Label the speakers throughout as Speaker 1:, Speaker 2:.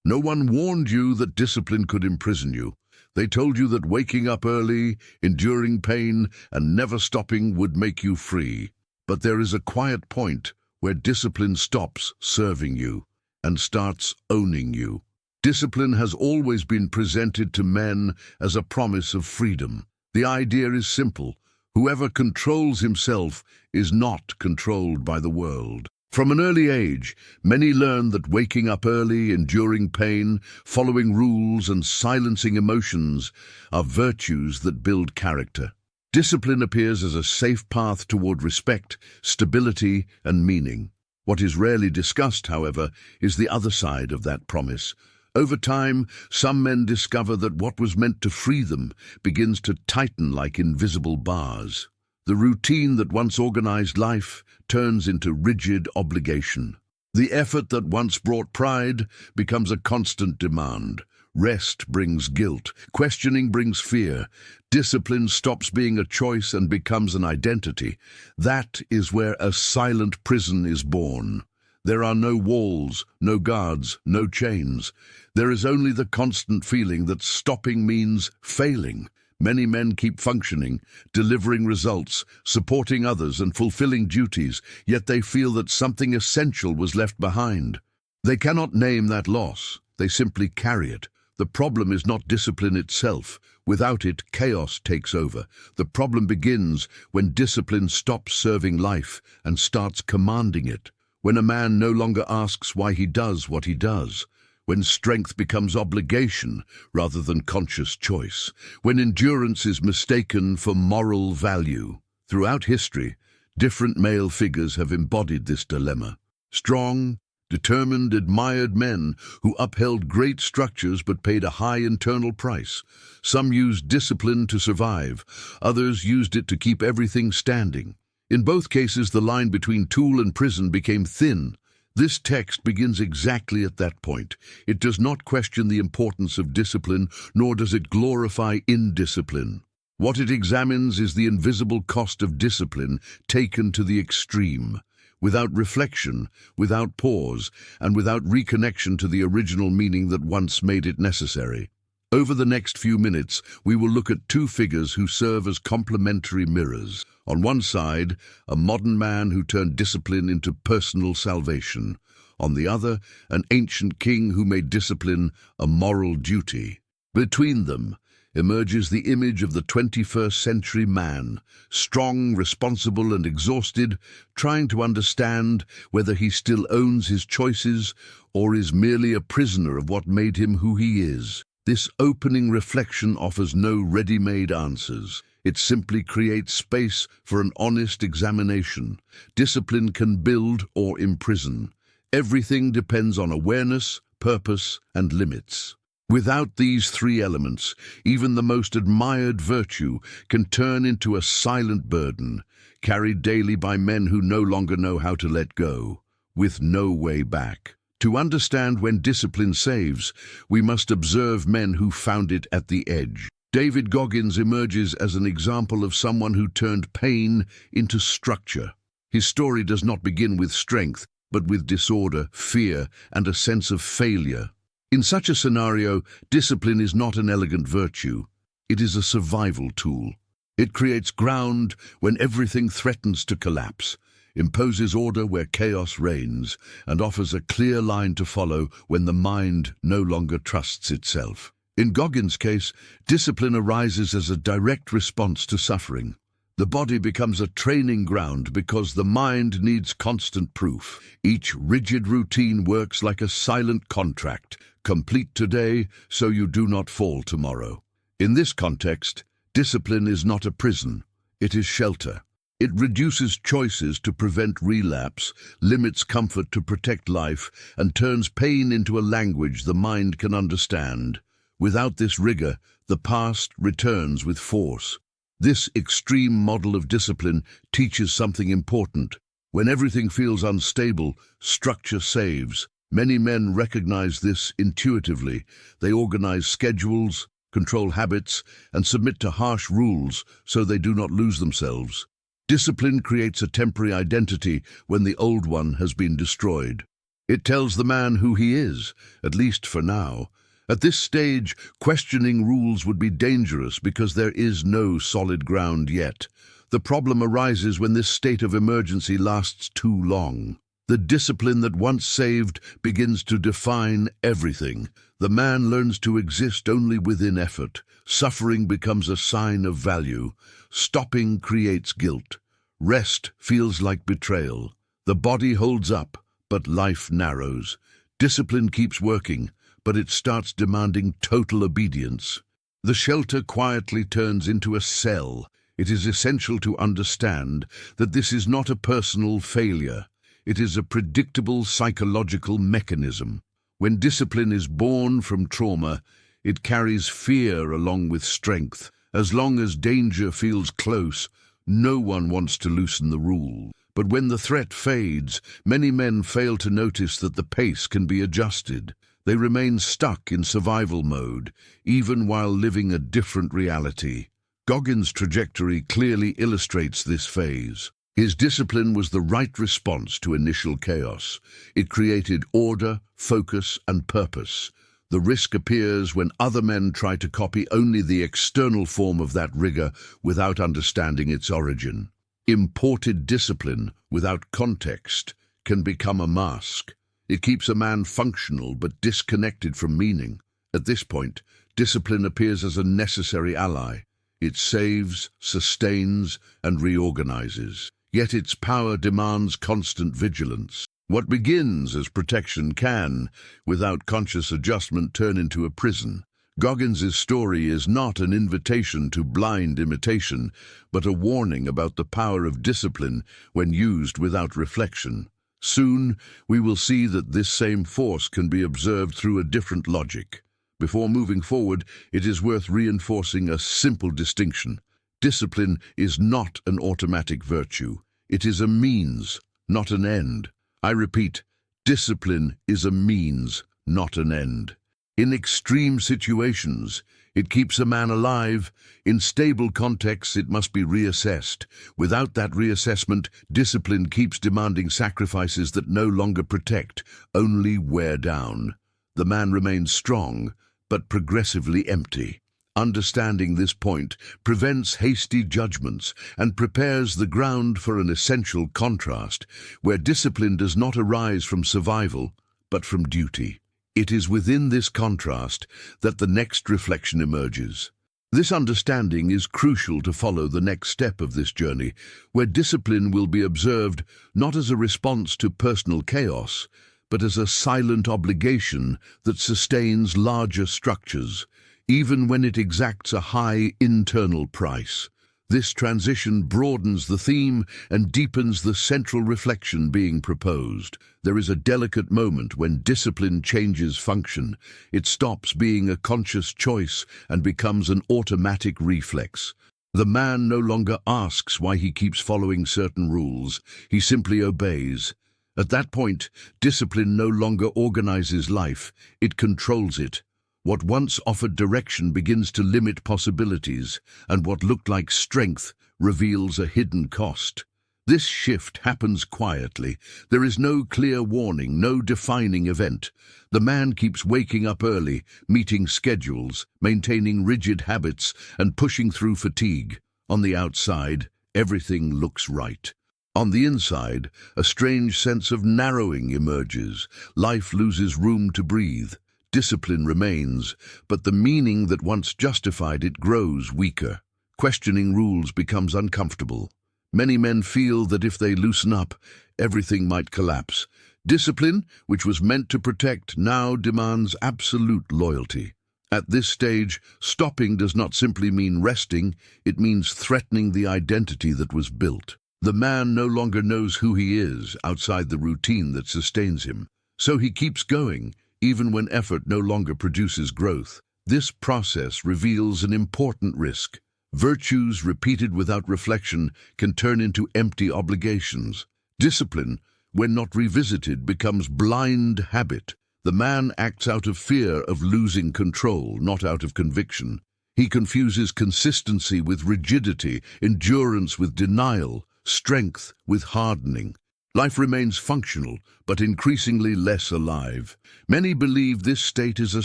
Speaker 1: No one warned you that discipline could imprison you. They told you that waking up early, enduring pain, and never stopping would make you free. But there is a quiet point where discipline stops serving you and starts owning you. Discipline has always been presented to men as a promise of freedom. The idea is simple. Whoever controls himself is not controlled by the world. From an early age, many learn that waking up early, enduring pain, following rules, and silencing emotions are virtues that build character. Discipline appears as a safe path toward respect, stability, and meaning. What is rarely discussed, however, is the other side of that promise. Over time, some men discover that what was meant to free them begins to tighten like invisible bars. The routine that once organized life turns into rigid obligation. The effort that once brought pride becomes a constant demand. Rest brings guilt. Questioning brings fear. Discipline stops being a choice and becomes an identity. That is where a silent prison is born. There are no walls, no guards, no chains. There is only the constant feeling that stopping means failing. Many men keep functioning, delivering results, supporting others and fulfilling duties, yet they feel that something essential was left behind. They cannot name that loss. They simply carry it. The problem is not discipline itself. Without it, chaos takes over. The problem begins when discipline stops serving life and starts commanding it. When a man no longer asks why he does what he does. When strength becomes obligation rather than conscious choice. When endurance is mistaken for moral value. Throughout history, different male figures have embodied this dilemma. Strong, determined, admired men who upheld great structures but paid a high internal price. Some used discipline to survive, others used it to keep everything standing. In both cases, the line between tool and prison became thin. This text begins exactly at that point. It does not question the importance of discipline, nor does it glorify indiscipline. What it examines is the invisible cost of discipline taken to the extreme. Without reflection, without pause, and without reconnection to the original meaning that once made it necessary. Over the next few minutes, we will look at two figures who serve as complementary mirrors. On one side, a modern man who turned discipline into personal salvation. On the other, an ancient king who made discipline a moral duty. Between them emerges the image of the 21st century man, strong, responsible, and exhausted, trying to understand whether he still owns his choices or is merely a prisoner of what made him who he is. This opening reflection offers no ready-made answers. It simply creates space for an honest examination. Discipline can build or imprison. Everything depends on awareness, purpose, and limits. Without these three elements, even the most admired virtue can turn into a silent burden, carried daily by men who no longer know how to let go, with no way back. To understand when discipline saves, we must observe men who found it at the edge. David Goggins emerges as an example of someone who turned pain into structure. His story does not begin with strength, but with disorder, fear, and a sense of failure. In such a scenario, discipline is not an elegant virtue. It is a survival tool. It creates ground when everything threatens to collapse, imposes order where chaos reigns, and offers a clear line to follow when the mind no longer trusts itself. In Goggins' case, discipline arises as a direct response to suffering. The body becomes a training ground because the mind needs constant proof. Each rigid routine works like a silent contract. Complete today so you do not fall tomorrow. In this context, discipline is not a prison. It is shelter. It reduces choices to prevent relapse, limits comfort to protect life, and turns pain into a language the mind can understand. Without this rigor, the past returns with force. This extreme model of discipline teaches something important. When everything feels unstable, structure saves. Many men recognize this intuitively. They organize schedules, control habits, and submit to harsh rules so they do not lose themselves. Discipline creates a temporary identity when the old one has been destroyed. It tells the man who he is, at least for now. At this stage, questioning rules would be dangerous because there is no solid ground yet. The problem arises when this state of emergency lasts too long. The discipline that once saved begins to define everything. The man learns to exist only within effort. Suffering becomes a sign of value. Stopping creates guilt. Rest feels like betrayal. The body holds up, but life narrows. Discipline keeps working, but it starts demanding total obedience. The shelter quietly turns into a cell. It is essential to understand that this is not a personal failure. It is a predictable psychological mechanism. When discipline is born from trauma, it carries fear along with strength. As long as danger feels close, no one wants to loosen the rule. But when the threat fades, many men fail to notice that the pace can be adjusted. They remain stuck in survival mode, even while living a different reality. Goggins' trajectory clearly illustrates this phase. His discipline was the right response to initial chaos. It created order, focus, and purpose. The risk appears when other men try to copy only the external form of that rigor without understanding its origin. Imported discipline without context can become a mask. It keeps a man functional but disconnected from meaning. At this point, discipline appears as a necessary ally. It saves, sustains, and reorganizes. Yet its power demands constant vigilance. What begins as protection can, without conscious adjustment, turn into a prison. Goggins's story is not an invitation to blind imitation, but a warning about the power of discipline when used without reflection. Soon, we will see that this same force can be observed through a different logic. Before moving forward, it is worth reinforcing a simple distinction. Discipline is not an automatic virtue. It is a means, not an end. I repeat, discipline is a means, not an end. In extreme situations, it keeps a man alive. In stable contexts, it must be reassessed. Without that reassessment, discipline keeps demanding sacrifices that no longer protect, only wear down. The man remains strong, but progressively empty. Understanding this point prevents hasty judgments and prepares the ground for an essential contrast, where discipline does not arise from survival, but from duty. It is within this contrast that the next reflection emerges. This understanding is crucial to follow the next step of this journey, where discipline will be observed not as a response to personal chaos, but as a silent obligation that sustains larger structures, even when it exacts a high internal price. This transition broadens the theme and deepens the central reflection being proposed. There is a delicate moment when discipline changes function. It stops being a conscious choice and becomes an automatic reflex. The man no longer asks why he keeps following certain rules. He simply obeys. At that point, discipline no longer organizes life, it controls it. What once offered direction begins to limit possibilities, and what looked like strength reveals a hidden cost. This shift happens quietly. There is no clear warning, no defining event. The man keeps waking up early, meeting schedules, maintaining rigid habits, and pushing through fatigue. On the outside, everything looks right. On the inside, a strange sense of narrowing emerges. Life loses room to breathe. Discipline remains, but the meaning that once justified it grows weaker. Questioning rules becomes uncomfortable. Many men feel that if they loosen up, everything might collapse. Discipline, which was meant to protect, now demands absolute loyalty. At this stage, stopping does not simply mean resting, it means threatening the identity that was built. The man no longer knows who he is outside the routine that sustains him. So he keeps going, even when effort no longer produces growth. This process reveals an important risk. Virtues repeated without reflection can turn into empty obligations. Discipline, when not revisited, becomes blind habit. The man acts out of fear of losing control, not out of conviction. He confuses consistency with rigidity, endurance with denial, strength with hardening. Life remains functional, but increasingly less alive. Many believe this state is a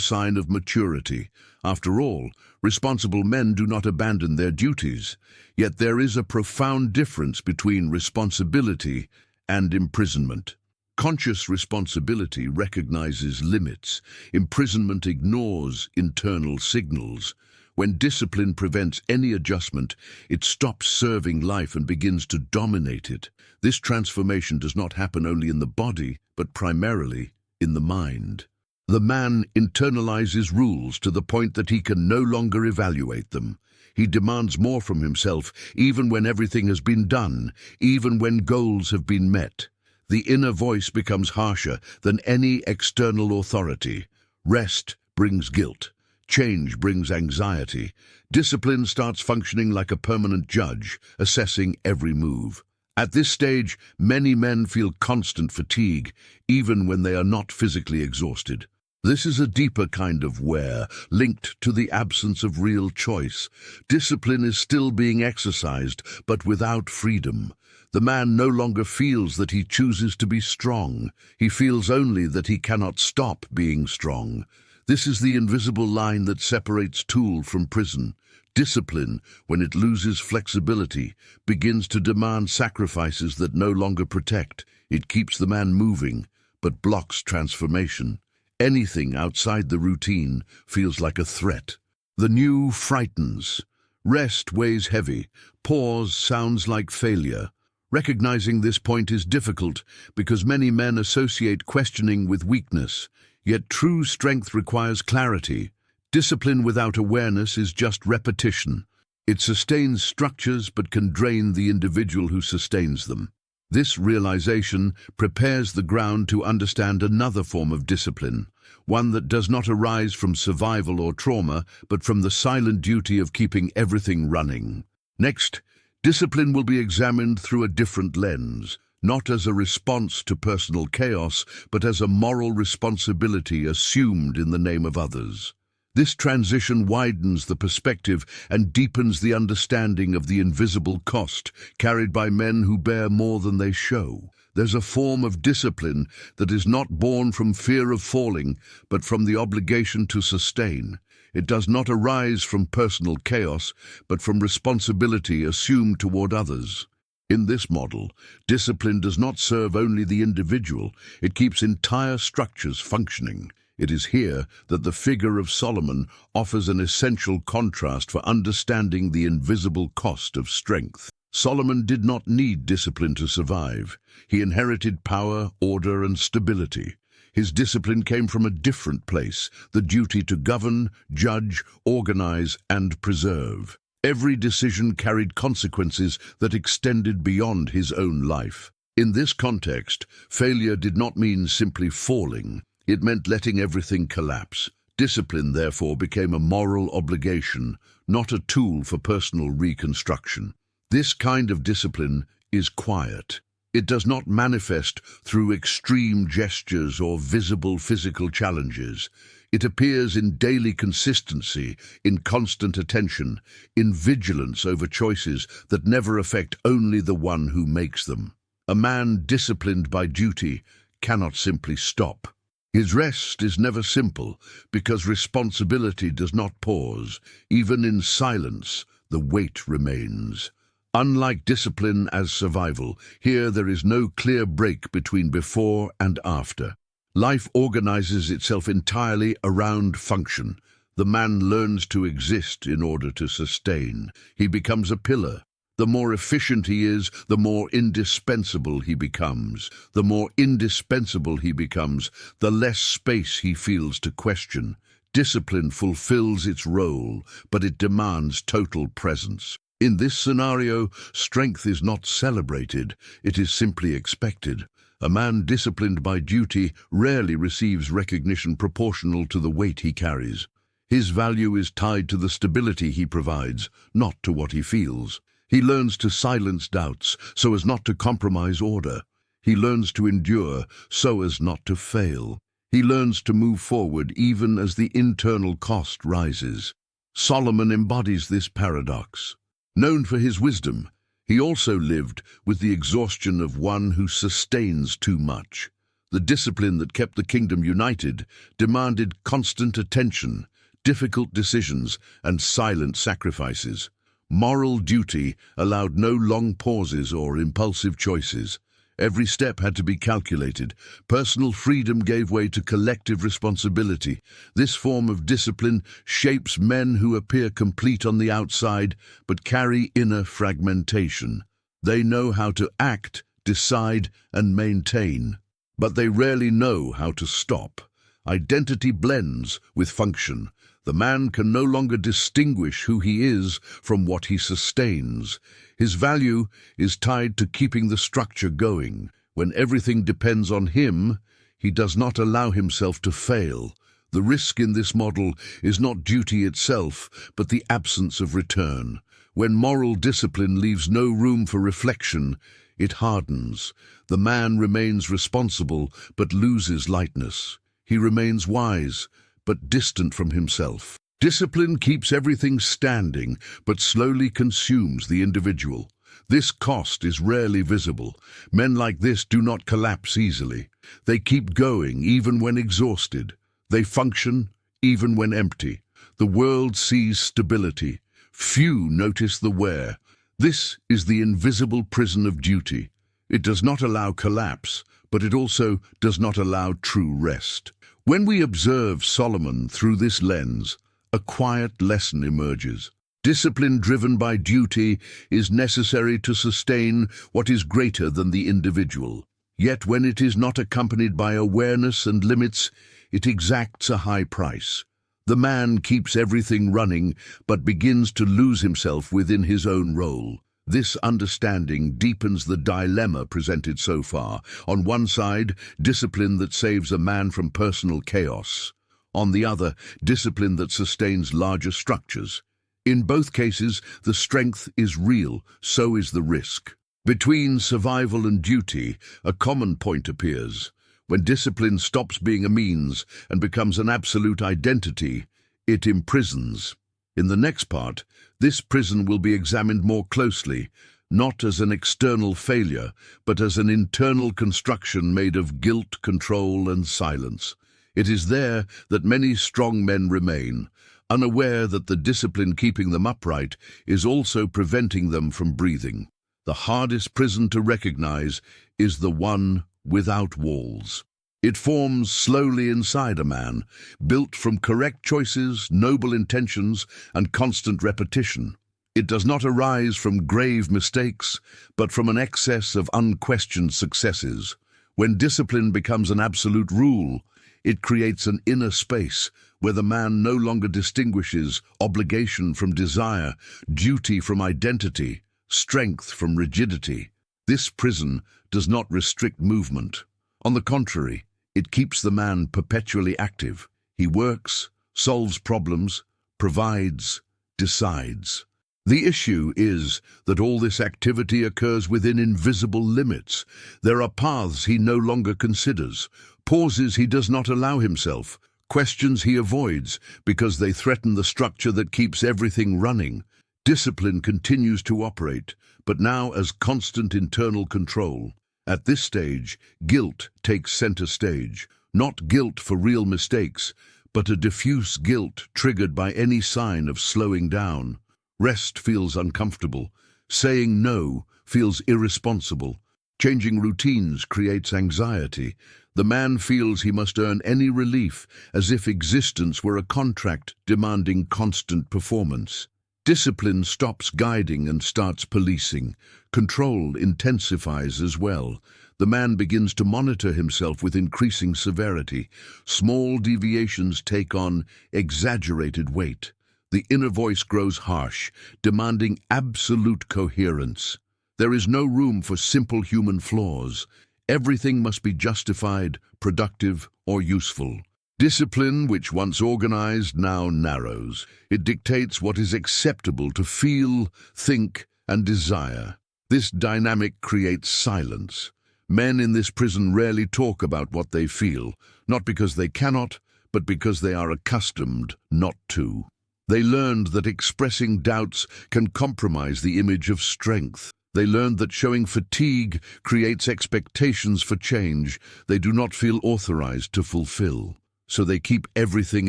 Speaker 1: sign of maturity. After all, responsible men do not abandon their duties. Yet there is a profound difference between responsibility and imprisonment. Conscious responsibility recognizes limits. Imprisonment ignores internal signals. When discipline prevents any adjustment, it stops serving life and begins to dominate it. This transformation does not happen only in the body, but primarily in the mind. The man internalizes rules to the point that he can no longer evaluate them. He demands more from himself, even when everything has been done, even when goals have been met. The inner voice becomes harsher than any external authority. Rest brings guilt. Change brings anxiety. Discipline starts functioning like a permanent judge, assessing every move. At this stage, many men feel constant fatigue, even when they are not physically exhausted. This is a deeper kind of wear, linked to the absence of real choice. Discipline is still being exercised, but without freedom. The man no longer feels that he chooses to be strong. He feels only that he cannot stop being strong. This is the invisible line that separates tool from prison. Discipline, when it loses flexibility, begins to demand sacrifices that no longer protect. It keeps the man moving, but blocks transformation. Anything outside the routine feels like a threat. The new frightens. Rest weighs heavy. Pause sounds like failure. Recognizing this point is difficult because many men associate questioning with weakness. Yet true strength requires clarity. Discipline without awareness is just repetition. It sustains structures but can drain the individual who sustains them. This realization prepares the ground to understand another form of discipline, one that does not arise from survival or trauma, but from the silent duty of keeping everything running. Next, discipline will be examined through a different lens, not as a response to personal chaos, but as a moral responsibility assumed in the name of others. This transition widens the perspective and deepens the understanding of the invisible cost carried by men who bear more than they show. There's a form of discipline that is not born from fear of falling, but from the obligation to sustain. It does not arise from personal chaos, but from responsibility assumed toward others. In this model, discipline does not serve only the individual, it keeps entire structures functioning. It is here that the figure of Solomon offers an essential contrast for understanding the invisible cost of strength. Solomon did not need discipline to survive. He inherited power, order, and stability. His discipline came from a different place, the duty to govern, judge, organize, and preserve. Every decision carried consequences that extended beyond his own life. In this context, failure did not mean simply falling. It meant letting everything collapse. Discipline, therefore, became a moral obligation, not a tool for personal reconstruction. This kind of discipline is quiet. It does not manifest through extreme gestures or visible physical challenges. It appears in daily consistency, in constant attention, in vigilance over choices that never affect only the one who makes them. A man disciplined by duty cannot simply stop. His rest is never simple because responsibility does not pause. Even in silence, the weight remains. Unlike discipline as survival, here there is no clear break between before and after. Life organizes itself entirely around function. The man learns to exist in order to sustain. He becomes a pillar. The more efficient he is, the more indispensable he becomes. The more indispensable he becomes, the less space he feels to question. Discipline fulfills its role, but it demands total presence. In this scenario, strength is not celebrated, it is simply expected. A man disciplined by duty rarely receives recognition proportional to the weight he carries. His value is tied to the stability he provides, not to what he feels. He learns to silence doubts so as not to compromise order. He learns to endure so as not to fail. He learns to move forward even as the internal cost rises. Solomon embodies this paradox. Known for his wisdom, He also lived with the exhaustion of one who sustains too much. The discipline that kept the kingdom united demanded constant attention, difficult decisions, and silent sacrifices. Moral duty allowed no long pauses or impulsive choices. Every step had to be calculated. Personal freedom gave way to collective responsibility. This form of discipline shapes men who appear complete on the outside but carry inner fragmentation. They know how to act, decide, and maintain, but they rarely know how to stop. Identity blends with function. The man can no longer distinguish who he is from what he sustains. His value is tied to keeping the structure going. When everything depends on him, he does not allow himself to fail. The risk in this model is not duty itself, but the absence of return. When moral discipline leaves no room for reflection, it hardens. The man remains responsible, but loses lightness. He remains wise, but distant from himself. Discipline keeps everything standing, but slowly consumes the individual. This cost is rarely visible. Men like this do not collapse easily. They keep going even when exhausted. They function even when empty. The world sees stability. Few notice the wear. This is the invisible prison of duty. It does not allow collapse, but it also does not allow true rest. When we observe Solomon through this lens, a quiet lesson emerges. Discipline driven by duty is necessary to sustain what is greater than the individual. Yet when it is not accompanied by awareness and limits, it exacts a high price. The man keeps everything running, but begins to lose himself within his own role. This understanding deepens the dilemma presented so far. On one side, discipline that saves a man from personal chaos. On the other, discipline that sustains larger structures. In both cases, the strength is real, so is the risk. Between survival and duty, a common point appears. When discipline stops being a means and becomes an absolute identity, it imprisons. In the next part, this prison will be examined more closely, not as an external failure, but as an internal construction made of guilt, control, and silence. It is there that many strong men remain, unaware that the discipline keeping them upright is also preventing them from breathing. The hardest prison to recognize is the one without walls. It forms slowly inside a man, built from correct choices, noble intentions, and constant repetition. It does not arise from grave mistakes, but from an excess of unquestioned successes. When discipline becomes an absolute rule, it creates an inner space where the man no longer distinguishes obligation from desire, duty from identity, strength from rigidity. This prison does not restrict movement. On the contrary, it keeps the man perpetually active. He works, solves problems, provides, decides. The issue is that all this activity occurs within invisible limits. There are paths he no longer considers, pauses he does not allow himself, questions he avoids because they threaten the structure that keeps everything running. Discipline continues to operate, but now as constant internal control. At this stage, guilt takes center stage, not guilt for real mistakes, but a diffuse guilt triggered by any sign of slowing down. Rest feels uncomfortable. Saying no feels irresponsible. Changing routines creates anxiety. The man feels he must earn any relief, as if existence were a contract demanding constant performance. Discipline stops guiding and starts policing. Control intensifies as well. The man begins to monitor himself with increasing severity. Small deviations take on exaggerated weight. The inner voice grows harsh, demanding absolute coherence. There is no room for simple human flaws. Everything must be justified, productive, or useful. Discipline, which once organized, now narrows. It dictates what is acceptable to feel, think, and desire. This dynamic creates silence. Men in this prison rarely talk about what they feel, not because they cannot, but because they are accustomed not to. They learned that expressing doubts can compromise the image of strength. They learned that showing fatigue creates expectations for change they do not feel authorized to fulfill. So they keep everything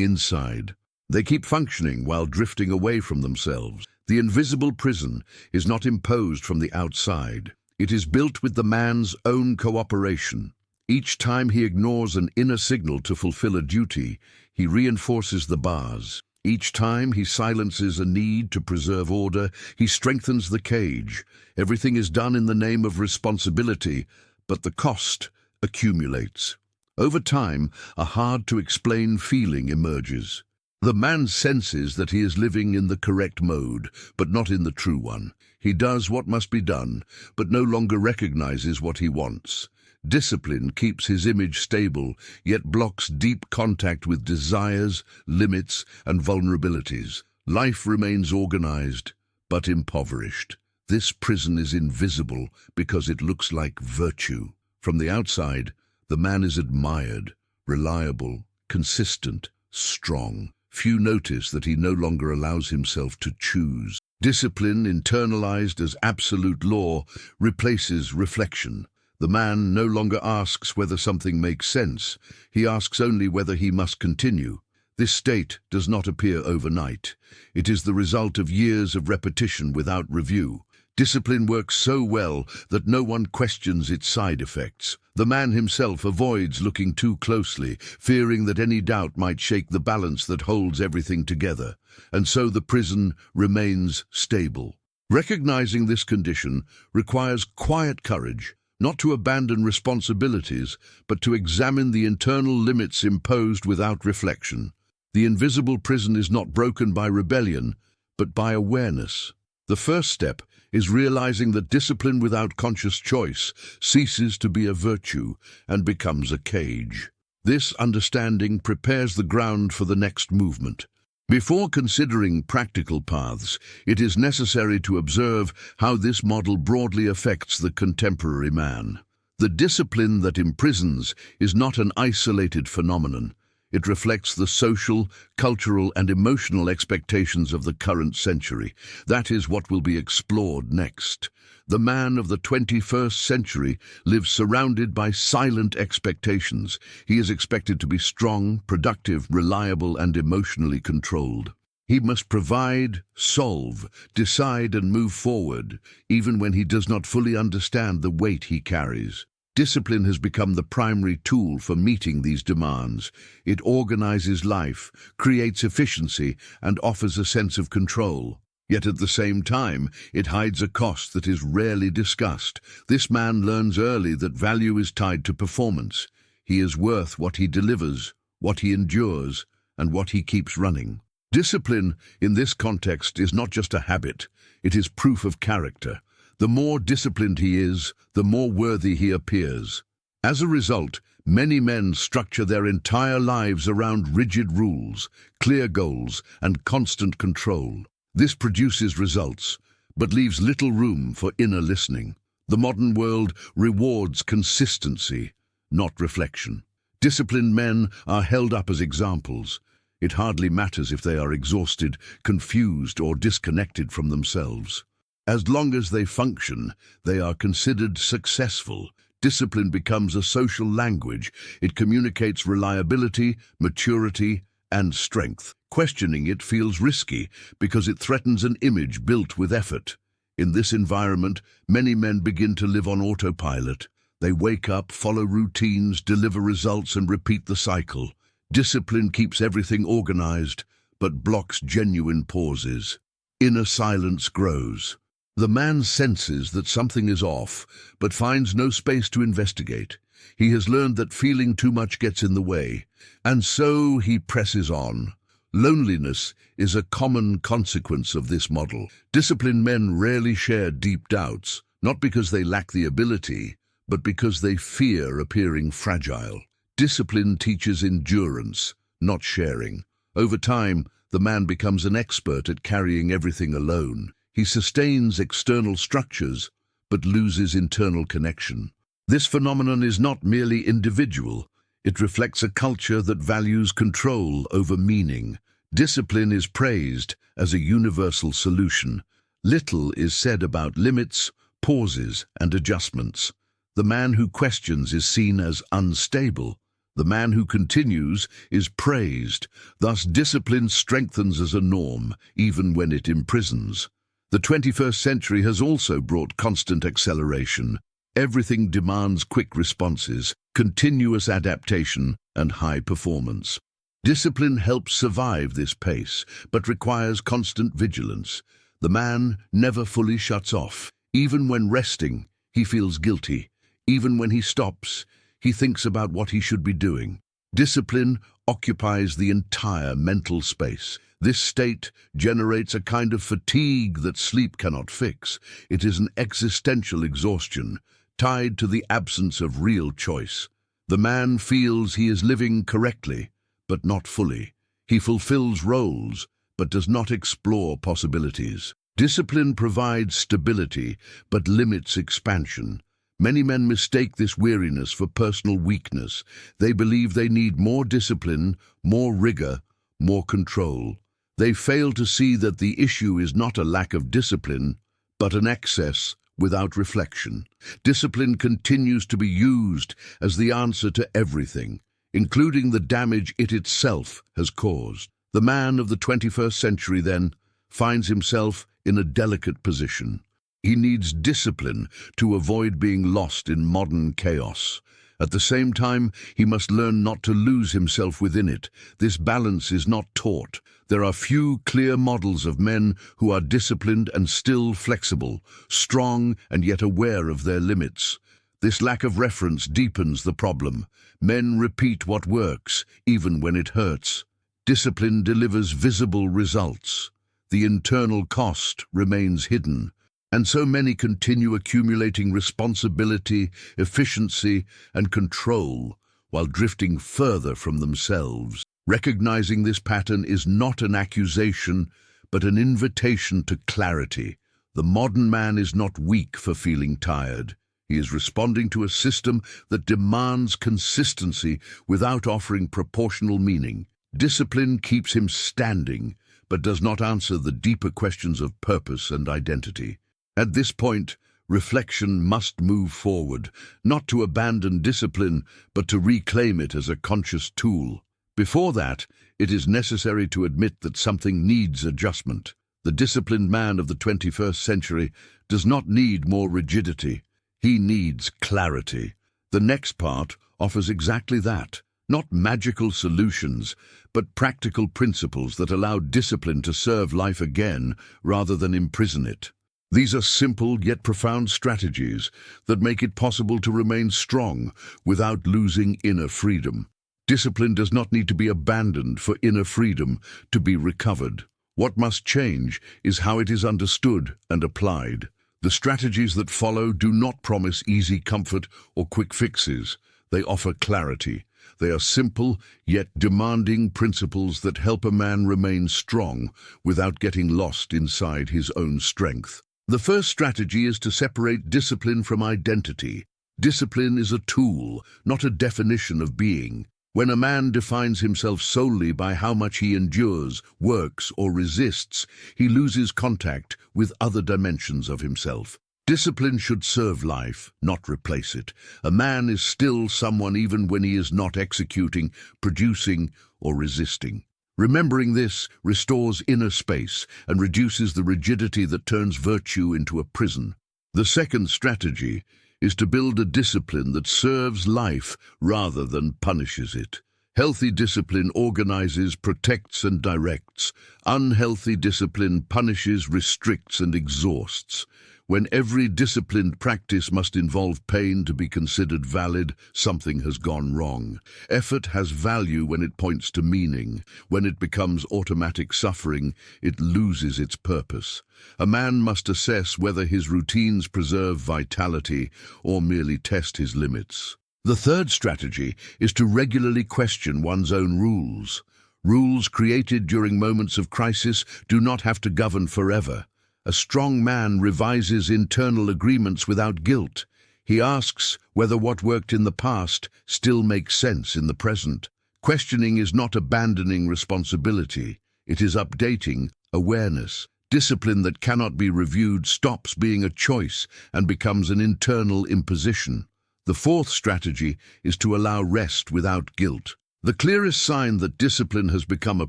Speaker 1: inside. They keep functioning while drifting away from themselves. The invisible prison is not imposed from the outside. It is built with the man's own cooperation. Each time he ignores an inner signal to fulfill a duty, he reinforces the bars. Each time he silences a need to preserve order, he strengthens the cage. Everything is done in the name of responsibility, but the cost accumulates. Over time, a hard-to-explain feeling emerges. The man senses that he is living in the correct mode, but not in the true one. He does what must be done, but no longer recognizes what he wants. Discipline keeps his image stable, yet blocks deep contact with desires, limits, and vulnerabilities. Life remains organized, but impoverished. This prison is invisible because it looks like virtue. From the outside, the man is admired, reliable, consistent, strong. Few notice that he no longer allows himself to choose. Discipline, internalized as absolute law, replaces reflection. The man no longer asks whether something makes sense. He asks only whether he must continue. This state does not appear overnight. It is the result of years of repetition without review. Discipline works so well that no one questions its side effects. The man himself avoids looking too closely, fearing that any doubt might shake the balance that holds everything together, and so the prison remains stable. Recognizing this condition requires quiet courage, not to abandon responsibilities, but to examine the internal limits imposed without reflection. The invisible prison is not broken by rebellion, but by awareness. The first step is realizing that discipline without conscious choice ceases to be a virtue and becomes a cage. This understanding prepares the ground for the next movement. Before considering practical paths, it is necessary to observe how this model broadly affects the contemporary man. The discipline that imprisons is not an isolated phenomenon. It reflects the social, cultural, and emotional expectations of the current century. That is what will be explored next. The man of the 21st century lives surrounded by silent expectations. He is expected to be strong, productive, reliable, and emotionally controlled. He must provide, solve, decide, and move forward, even when he does not fully understand the weight he carries. Discipline has become the primary tool for meeting these demands. It organizes life, creates efficiency, and offers a sense of control. Yet at the same time, it hides a cost that is rarely discussed. This man learns early that value is tied to performance. He is worth what he delivers, what he endures, and what he keeps running. Discipline, in this context, is not just a habit. It is proof of character. The more disciplined he is, the more worthy he appears. As a result, many men structure their entire lives around rigid rules, clear goals, and constant control. This produces results, but leaves little room for inner listening. The modern world rewards consistency, not reflection. Disciplined men are held up as examples. It hardly matters if they are exhausted, confused, or disconnected from themselves. As long as they function, they are considered successful. Discipline becomes a social language. It communicates reliability, maturity, and strength. Questioning it feels risky because it threatens an image built with effort. In this environment, many men begin to live on autopilot. They wake up, follow routines, deliver results, and repeat the cycle. Discipline keeps everything organized, but blocks genuine pauses. Inner silence grows. The man senses that something is off, but finds no space to investigate. He has learned that feeling too much gets in the way, and so he presses on. Loneliness is a common consequence of this model. Disciplined men rarely share deep doubts, not because they lack the ability, but because they fear appearing fragile. Discipline teaches endurance, not sharing. Over time, the man becomes an expert at carrying everything alone. He sustains external structures, but loses internal connection. This phenomenon is not merely individual. It reflects a culture that values control over meaning. Discipline is praised as a universal solution. Little is said about limits, pauses and adjustments. The man who questions is seen as unstable. The man who continues is praised. Thus, discipline strengthens as a norm, even when it imprisons. The 21st century has also brought constant acceleration. Everything demands quick responses, continuous adaptation, and high performance. Discipline helps survive this pace, but requires constant vigilance. The man never fully shuts off. Even when resting, he feels guilty. Even when he stops, he thinks about what he should be doing. Discipline occupies the entire mental space. This state generates a kind of fatigue that sleep cannot fix. It is an existential exhaustion, tied to the absence of real choice. The man feels he is living correctly, but not fully. He fulfills roles, but does not explore possibilities. Discipline provides stability, but limits expansion. Many men mistake this weariness for personal weakness. They believe they need more discipline, more rigor, more control. They fail to see that the issue is not a lack of discipline, but an excess without reflection. Discipline continues to be used as the answer to everything, including the damage it itself has caused. The man of the 21st century, then, finds himself in a delicate position. He needs discipline to avoid being lost in modern chaos. At the same time, he must learn not to lose himself within it. This balance is not taught. There are few clear models of men who are disciplined and still flexible, strong and yet aware of their limits. This lack of reference deepens the problem. Men repeat what works, even when it hurts. Discipline delivers visible results. The internal cost remains hidden. And so many continue accumulating responsibility, efficiency, and control while drifting further from themselves. Recognizing this pattern is not an accusation, but an invitation to clarity. The modern man is not weak for feeling tired. He is responding to a system that demands consistency without offering proportional meaning. Discipline keeps him standing, but does not answer the deeper questions of purpose and identity. At this point, reflection must move forward, not to abandon discipline, but to reclaim it as a conscious tool. Before that, it is necessary to admit that something needs adjustment. The disciplined man of the 21st century does not need more rigidity. He needs clarity. The next part offers exactly that. Not magical solutions, but practical principles that allow discipline to serve life again rather than imprison it. These are simple yet profound strategies that make it possible to remain strong without losing inner freedom. Discipline does not need to be abandoned for inner freedom to be recovered. What must change is how it is understood and applied. The strategies that follow do not promise easy comfort or quick fixes. They offer clarity. They are simple yet demanding principles that help a man remain strong without getting lost inside his own strength. The first strategy is to separate discipline from identity. Discipline is a tool, not a definition of being. When a man defines himself solely by how much he endures, works, or resists, he loses contact with other dimensions of himself. Discipline should serve life, not replace it. A man is still someone even when he is not executing, producing, or resisting. Remembering this restores inner space and reduces the rigidity that turns virtue into a prison. The second strategy is to build a discipline that serves life rather than punishes it. Healthy discipline organizes, protects, and directs. Unhealthy discipline punishes, restricts, and exhausts. When every disciplined practice must involve pain to be considered valid, something has gone wrong. Effort has value when it points to meaning. When it becomes automatic suffering, it loses its purpose. A man must assess whether his routines preserve vitality or merely test his limits. The third strategy is to regularly question one's own rules. Rules created during moments of crisis do not have to govern forever. A strong man revises internal agreements without guilt. He asks whether what worked in the past still makes sense in the present. Questioning is not abandoning responsibility. It is updating awareness. Discipline that cannot be reviewed stops being a choice and becomes an internal imposition. The fourth strategy is to allow rest without guilt. The clearest sign that discipline has become a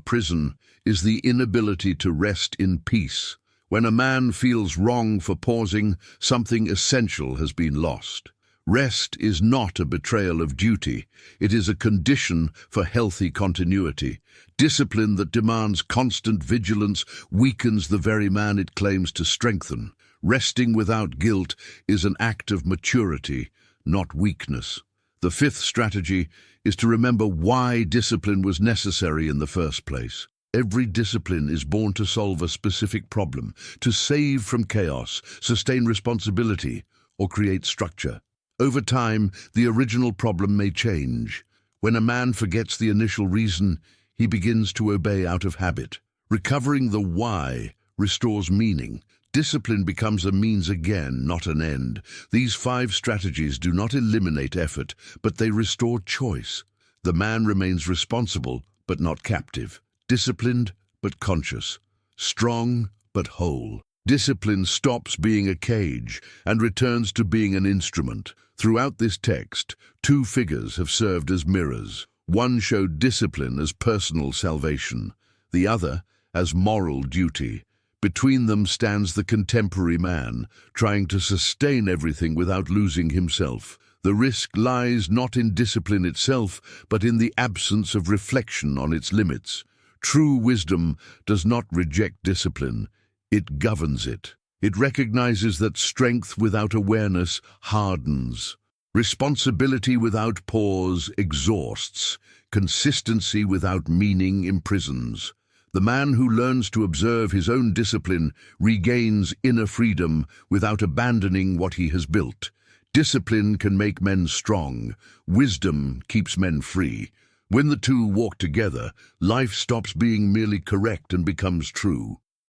Speaker 1: prison is the inability to rest in peace. When a man feels wrong for pausing, something essential has been lost. Rest is not a betrayal of duty. It is a condition for healthy continuity. Discipline that demands constant vigilance weakens the very man it claims to strengthen. Resting without guilt is an act of maturity, not weakness. The fifth strategy is to remember why discipline was necessary in the first place. Every discipline is born to solve a specific problem, to save from chaos, sustain responsibility, or create structure. Over time, the original problem may change. When a man forgets the initial reason, he begins to obey out of habit. Recovering the why restores meaning. Discipline becomes a means again, not an end. These 5 strategies do not eliminate effort, but they restore choice. The man remains responsible, but not captive. Disciplined, but conscious. Strong, but whole. Discipline stops being a cage and returns to being an instrument. Throughout this text, 2 figures have served as mirrors. One showed discipline as personal salvation, the other as moral duty. Between them stands the contemporary man, trying to sustain everything without losing himself. The risk lies not in discipline itself, but in the absence of reflection on its limits. True wisdom does not reject discipline, it governs it. It recognizes that strength without awareness hardens. Responsibility without pause exhausts. Consistency without meaning imprisons. The man who learns to observe his own discipline regains inner freedom without abandoning what he has built. Discipline can make men strong. Wisdom keeps men free. When the two walk together, life stops being merely correct and becomes true.